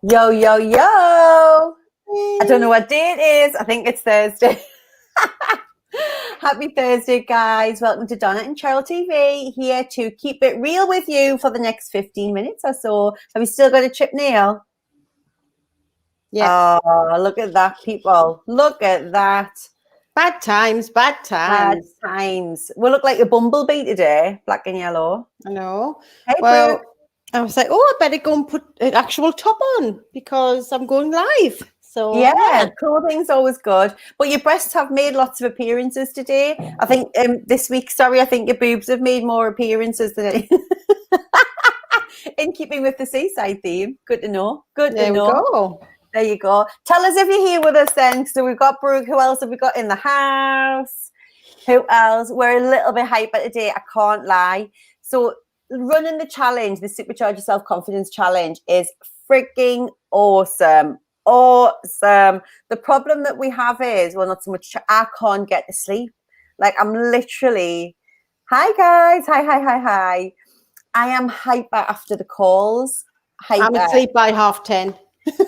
Yo, yo, yo. I don't know what day it is. I think it's Thursday. Happy Thursday, guys. Welcome to Donna and Cheryl TV, here to keep it real with you for the next 15 minutes or so. Have you still got a chip nail? Yeah. Oh, look at that, people. Look at that. Bad times, bad times. Bad times. We look like a bumblebee today, black and yellow. I know. Hey, Well, Brooke. I was like, I better go and put an actual top on because I'm going live. So Yeah, clothing's always good. But your breasts have made lots of appearances today. I think this week, I think your boobs have made more appearances today. In keeping with the seaside theme. Good to know. Good to know. There we go. There you go. Tell us if you're here with us then. So we've got Brooke. Who else have we got in the house? Who else? We're a little bit hyper today. I can't lie. So running the challenge, the Supercharge Your Self-Confidence Challenge, is freaking awesome. Awesome. The problem that we have is, well, not so much, I can't get to sleep. Like, I'm literally, hi guys, hi. I am hyper after the calls. Hyper. I'm asleep by 10:30.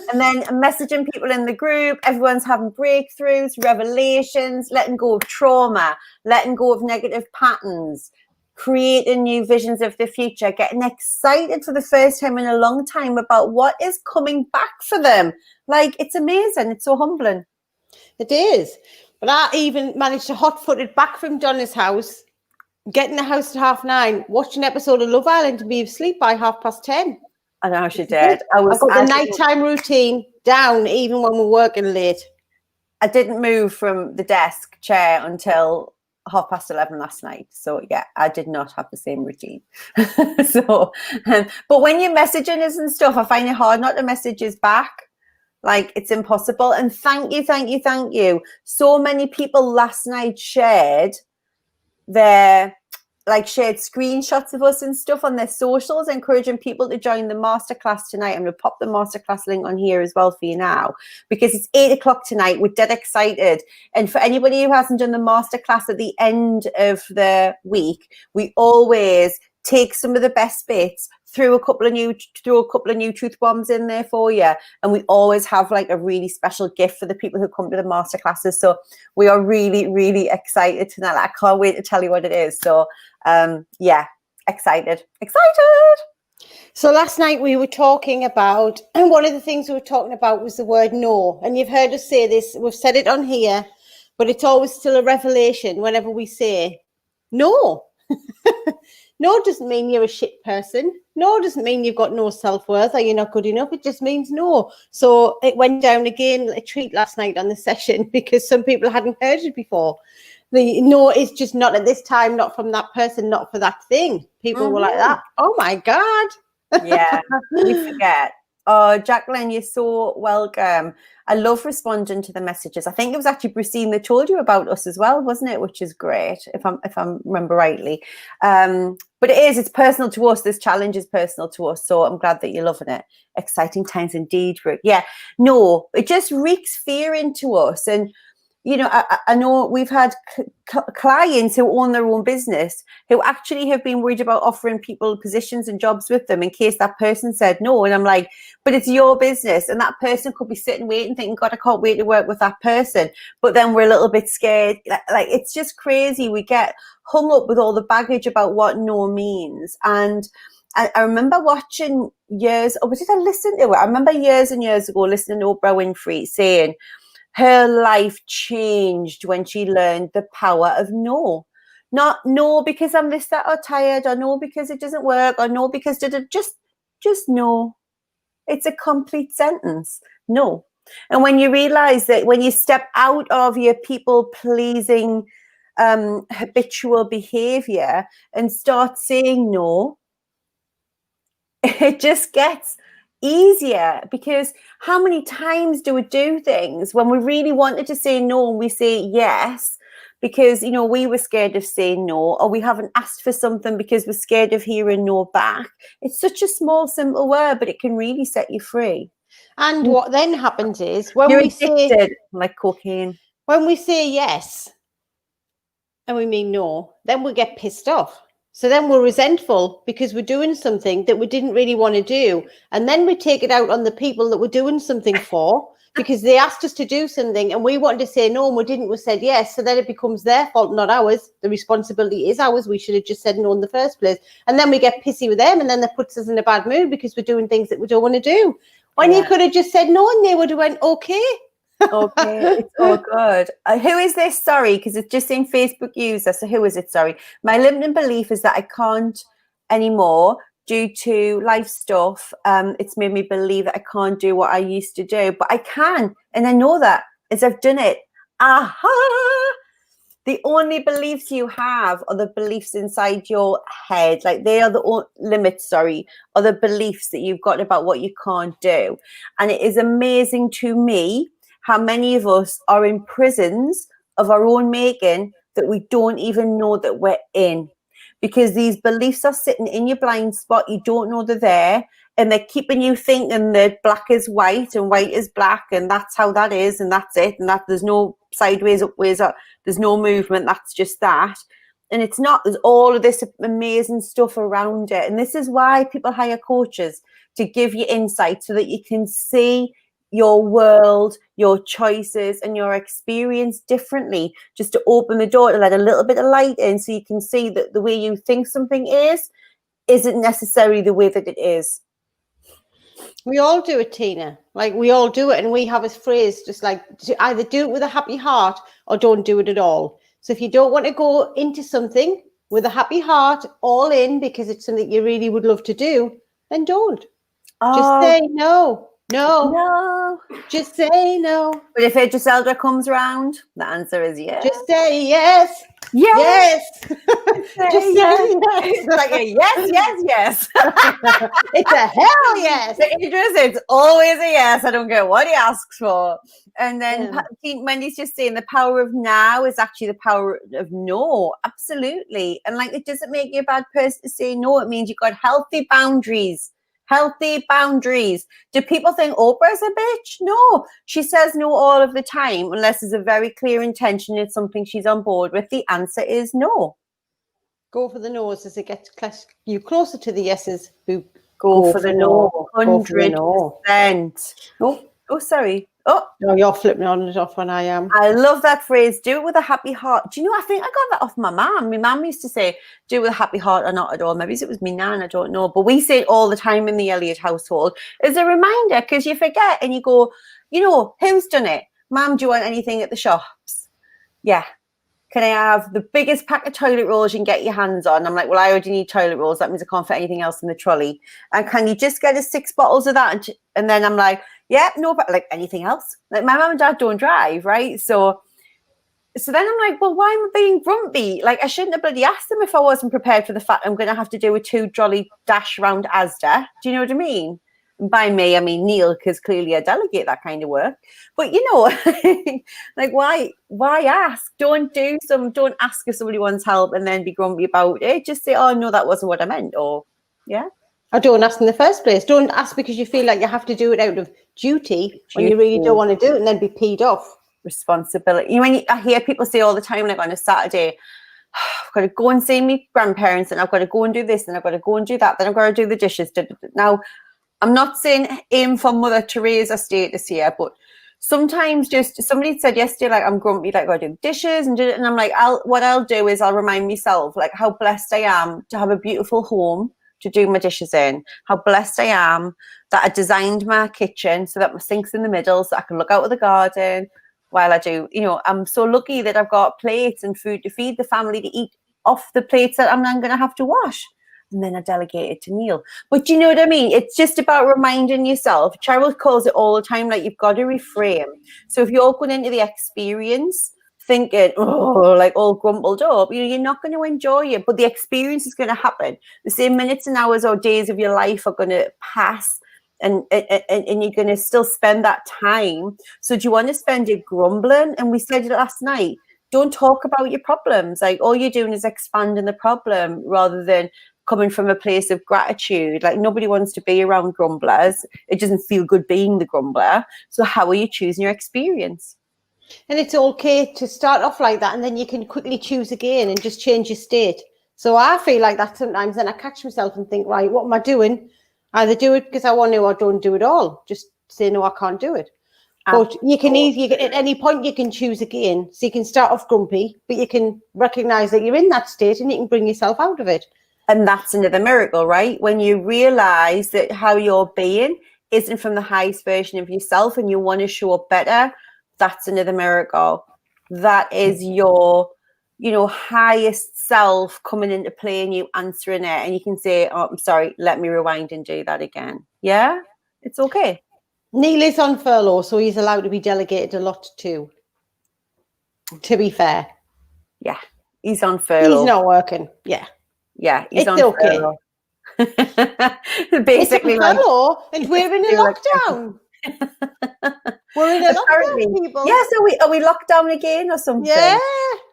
And then messaging people in the group, everyone's having breakthroughs, revelations, letting go of trauma, letting go of negative patterns, creating new visions of the future, getting excited for the first time in a long time about what is coming back for them. Like, it's amazing. It's so humbling. It is. But I even managed to hot-footed back from Donna's house, get in the house at 9:30, watch an episode of Love Island and be asleep by 10:30. I know she did. I've got the nighttime routine down even when we're working late. I didn't move from the desk chair until 11:30 last night. So yeah, I did not have the same routine. But when you're messaging us and stuff, I find it hard not to message us back. Like, it's impossible. And thank you. So many people last night shared screenshots of us and stuff on their socials, encouraging people to join the masterclass tonight. I'm going to pop the masterclass link on here as well for you now, because it's 8:00 tonight. We're dead excited. And for anybody who hasn't done the masterclass at the end of the week, we always take some of the best bits, throw a couple of new truth bombs in there for you, and we always have like a really special gift for the people who come to the masterclasses. So we are really excited tonight. I can't wait to tell you what it is. So excited. So last night we were talking about, and one of the things we were talking about was the word no. And you've heard us say this, we've said it on here, but it's always still a revelation whenever we say no. No doesn't mean you're a shit person. No doesn't mean you've got no self-worth or you're not good enough. It just means no. So it went down again a treat last night on the session because some people hadn't heard it before. The no is just not at this time, not from that person, not for that thing. People were like that. Oh my God. Yeah, we forget. Oh, Jacqueline, you're so welcome. I love responding to the messages. I think it was actually Christine that told you about us as well, wasn't it? Which is great, if I remember rightly. But it's personal to us. This challenge is personal to us. So I'm glad that you're loving it. Exciting times indeed, Brooke. Yeah, no, it just reeks fear into us. And you know, I know we've had clients who own their own business who actually have been worried about offering people positions and jobs with them in case that person said no. And I'm like, but it's your business. And that person could be sitting waiting thinking, God, I can't wait to work with that person. But then we're a little bit scared. Like, it's just crazy. We get hung up with all the baggage about what no means. And I remember watching did I listen to it? I remember years and years ago listening to Oprah Winfrey saying, her life changed when she learned the power of no. Not no because I'm this, that, or tired, or no because it doesn't work, or no because just no. It's a complete sentence. No. And when you realize that when you step out of your people-pleasing habitual behavior and start saying no, it just gets easier, because how many times do we do things when we really wanted to say no and we say yes because, you know, we were scared of saying no, or we haven't asked for something because we're scared of hearing no back. It's such a small, simple word, but it can really set you free. And what then happens is when You're we addicted, say, like cocaine. when we say yes and we mean no, then we get pissed off. So then we're resentful because we're doing something that we didn't really want to do. And then we take it out on the people that we're doing something for because they asked us to do something and we wanted to say no and we didn't. We said yes. So then it becomes their fault, not ours. The responsibility is ours. We should have just said no in the first place. And then we get pissy with them and then that puts us in a bad mood because we're doing things that we don't want to do. When you could have just said no and they would have went, okay. Okay, it's all good. Who is this? Sorry, because it's just saying Facebook user. So who is it? Sorry. My limiting belief is that I can't anymore due to life stuff. It's made me believe that I can't do what I used to do, but I can. And I know that as I've done it. Aha! The only beliefs you have are the beliefs inside your head. Like they are the limits, are the beliefs that you've got about what you can't do. And it is amazing to me how many of us are in prisons of our own making that we don't even know that we're in. Because these beliefs are sitting in your blind spot. You don't know they're there. And they're keeping you thinking that black is white and white is black. And that's how that is. And that's it. And that there's no sideways, upways, there's no movement. That's just that. And it's not. There's all of this amazing stuff around it. And this is why people hire coaches, to give you insight so that you can see your world, your choices, and your experience differently, just to open the door to let a little bit of light in so you can see that the way you think something isn't necessarily the way that it is. We all do it, Tina. Like we all do it, and we have a phrase just like to either do it with a happy heart or don't do it at all. So if you don't want to go into something with a happy heart, all in because it's something you really would love to do, then don't. Just say no. No. Just say no. But if Giselda comes around, the answer is yes. Just say yes. Yes. Just say yes. It's like a yes. It's a hell yes. It's always a yes. I don't care what he asks for. And then Wendy's just saying the power of now is actually the power of no. Absolutely. And like, it doesn't make you a bad person to say no. It means you've got healthy boundaries. Healthy boundaries. Do people think Oprah's a bitch? No. She says no all of the time unless there's a very clear intention. It's something she's on board with. The answer is no. Go for the no's as it gets you closer to the yeses. Go for the no. 100%. Oh, sorry. Oh, no, you're flipping on and off when I am. I love that phrase. Do it with a happy heart. Do you know? I think I got that off my mum. My mum used to say, "Do it with a happy heart or not at all." Maybe it was me nan. I don't know. But we say it all the time in the Elliott household as a reminder because you forget and you go, you know, who's done it? Mum, do you want anything at the shops? Yeah. Can I have the biggest pack of toilet rolls you can get your hands on? I'm like, well, I already need toilet rolls. That means I can't fit anything else in the trolley. And can you just get us 6 bottles of that? And then I'm like, yeah, no, but like anything else? Like my mum and dad don't drive, right? So then I'm like, well, why am I being grumpy? Like I shouldn't have bloody asked them if I wasn't prepared for the fact I'm going to have to do a 2-trolley dash around Asda. Do you know what I mean? And by me, I mean Neil, because clearly I delegate that kind of work. But you know, like why ask? Don't ask if somebody wants help and then be grumpy about it. Just say, oh no, that wasn't what I meant. Or yeah. Or don't ask in the first place. Don't ask because you feel like you have to do it out of duty when you really don't want to do it and then be peed off. Responsibility. You know, I hear people say all the time, like on a Saturday, I've got to go and see my grandparents and I've got to go and do this and I've got to go and do that. Then I've got to do the dishes. Now, I'm not saying aim for Mother Teresa status here, but sometimes just somebody said yesterday, like I'm grumpy, like I got to do dishes and I'm like, what I'll do is I'll remind myself like how blessed I am to have a beautiful home to do my dishes in, how blessed I am that I designed my kitchen so that my sink's in the middle so I can look out of the garden while I do, you know, I'm so lucky that I've got plates and food to feed the family to eat off the plates that I'm then going to have to wash. And then I delegate it to Neil. But you know what I mean? It's just about reminding yourself. Cheryl calls it all the time, like you've got to reframe. So if you're going into the experience thinking, oh, like all grumbled up, you know, you're not going to enjoy it. But the experience is going to happen. The same minutes and hours or days of your life are going to pass. And you're going to still spend that time. So do you want to spend it grumbling? And we said it last night. Don't talk about your problems. Like all you're doing is expanding the problem rather than coming from a place of gratitude. Like nobody wants to be around grumblers. It doesn't feel good being the grumbler. So how are you choosing your experience? And it's okay to start off like that and then you can quickly choose again and just change your state. So I feel like that sometimes. Then I catch myself and think, right, what am I doing? Either do it because I want to, or don't do it all. Just say no, I can't do it. But you can at any point you can choose again. So you can start off grumpy, but you can recognize that you're in that state and you can bring yourself out of it. And that's another miracle, right? When you realize that how you're being isn't from the highest version of yourself and you want to show up better, that's another miracle. That is your, highest self coming into play and you answering it. And you can say, oh, I'm sorry, let me rewind and do that again. Yeah, it's okay. Neil is on furlough, so he's allowed to be delegated a lot too. To be fair. Yeah, he's on furlough. He's not working. Yeah. Yeah, he's it's on okay. furlough. Basically, it's a furlough, and we're in a lockdown. We're in a lockdown, people. Yeah, so are we locked down again or something? Yeah.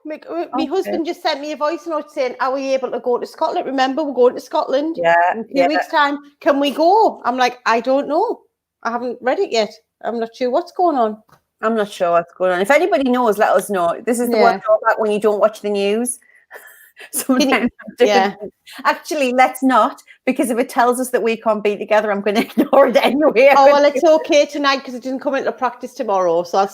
My husband just sent me a voice note saying, are we able to go to Scotland? Remember, we're going to Scotland in a few weeks' time. Can we go? I'm like, I don't know. I haven't read it yet. I'm not sure what's going on. I'm not sure what's going on. If anybody knows, let us know. This is the one drawback when you don't watch the news. Sometimes actually, let's not, because if it tells us that we can't be together, I'm going to ignore it anyway. Oh, well, it's okay tonight because it didn't come into practice tomorrow. So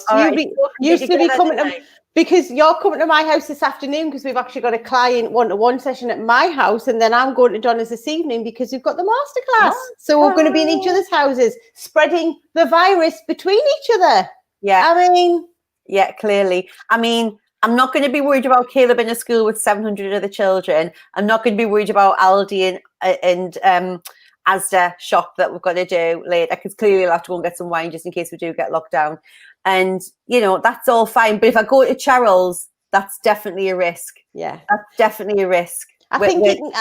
you should be coming to, because you're coming to my house this afternoon because we've actually got a client one-to-one session at my house, and then I'm going to Donna's this evening because we've got the masterclass. So we're going to be in each other's houses, spreading the virus between each other. Yeah. I mean. Yeah, clearly. I mean, I'm not going to be worried about Caleb in a school with 700 other children. I'm not going to be worried about Aldi and Asda shop that we've got to do later, because clearly I'll have to go and get some wine just in case we do get locked down. And, that's all fine. But if I go to Cheryl's, that's definitely a risk. Yeah. That's definitely a risk. I think you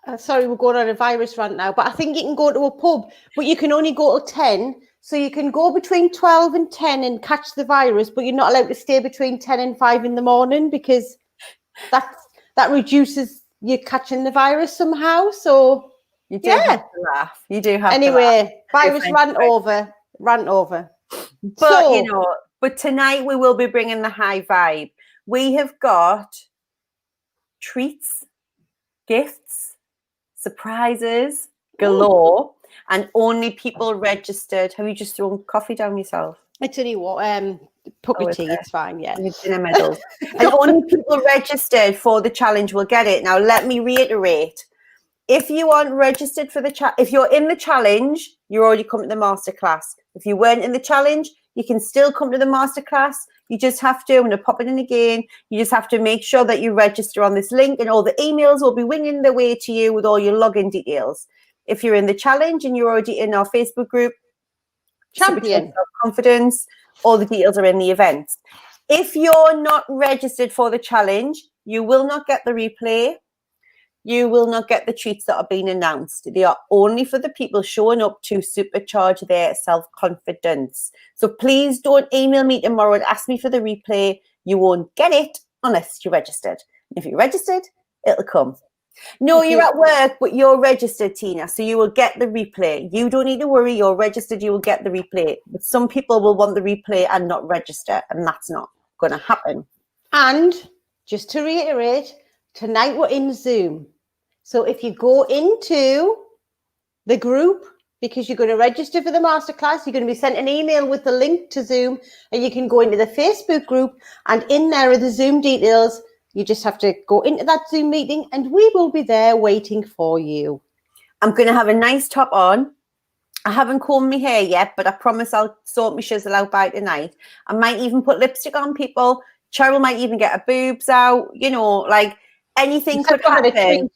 can, sorry, we're going on a virus rant now, but I think you can go to a pub, but you can only go till 10. So you can go between 12 and 10 and catch the virus, but you're not allowed to stay between 10 and 5 in the morning because that reduces you catching the virus somehow. So you do have to laugh. You do have anyway, to laugh. Virus ran over. But but tonight we will be bringing the high vibe. We have got treats, gifts, surprises galore. And only people registered. Have you just thrown coffee down yourself? It's only puppy tea. It's fine. Yeah. Dinner medals. And only people registered for the challenge will get it. Now, let me reiterate. If you aren't registered for the if you're in the challenge, you're already coming to the masterclass. If you weren't in the challenge, you can still come to the masterclass. You just have to, I'm going to pop it in again. You just have to make sure that you register on this link, and all the emails will be winging their way to you with all your login details. If you're in the challenge and you're already in our Facebook group, Champion Confidence, all the details are in the events. If you're not registered for the challenge, you will not get the replay. You will not get the treats that are being announced. They are only for the people showing up to supercharge their self-confidence. So please don't email me tomorrow and ask me for the replay. You won't get it unless you're registered. If you're registered, it'll come. No, you're at work, but you're registered, Tina, so you will get the replay. You don't need to worry. You're registered. You will get the replay. But some people will want the replay and not register, and that's not going to happen. And just to reiterate, tonight we're in Zoom. So if you go into the group, because you're going to register for the masterclass, you're going to be sent an email with the link to Zoom, and you can go into the Facebook group, and in there are the Zoom details. You just have to go into that Zoom meeting and we will be there waiting for you. I'm going to have a nice top on. I haven't combed my hair yet, but I promise I'll sort my shizzle out by tonight. I might even put lipstick on people. Cheryl might even get her boobs out. Like anything could happen.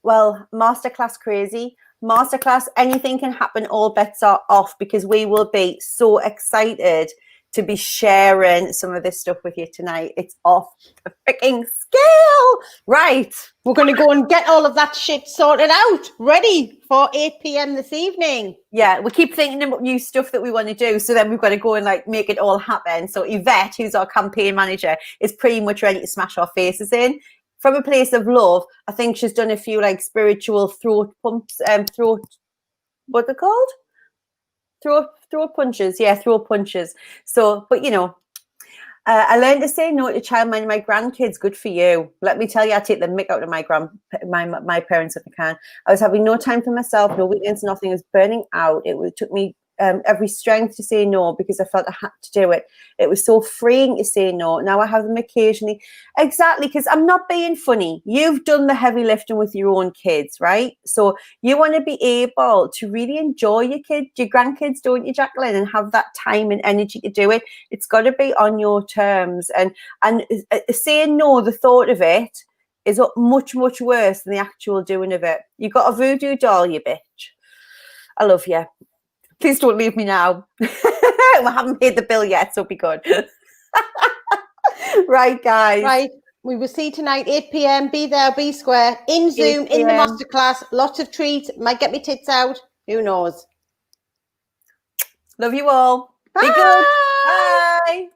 Well, masterclass crazy. Masterclass, anything can happen. All bets are off because we will be so excited to be sharing some of this stuff with you tonight. It's off the freaking scale. Right. We're going to go and get all of that shit sorted out, ready for 8 p.m. this evening. Yeah, we keep thinking about new stuff that we want to do. So then we've got to go and make it all happen. So Yvette, who's our campaign manager, is pretty much ready to smash our faces in. From a place of love, I think she's done a few spiritual throat pumps, what they're called? Throat punches. Yeah, throat punches. So, but I learned to say no to childminding my grandkids. Good for you. Let me tell you, I take the mick out of my parents if I can. I was having no time for myself, no weekends, nothing. I was burning out. It took me every strength to say no because I felt I had to do it. It was so freeing to say no. Now I have them occasionally. Exactly, because I'm not being funny. You've done the heavy lifting with your own kids, right? So you want to be able to really enjoy your kids, your grandkids, don't you, Jacqueline, and have that time and energy to do it. It's got to be on your terms. And saying no, the thought of it is much, much worse than the actual doing of it. You got a voodoo doll, you bitch. I love you. Please don't leave me now. We haven't paid the bill yet, so be good. Right, guys. Right. We will see you tonight, 8 p.m. Be there, be square. In Zoom, in the masterclass. Lots of treats. Might get me tits out. Who knows? Love you all. Bye. Be good. Bye.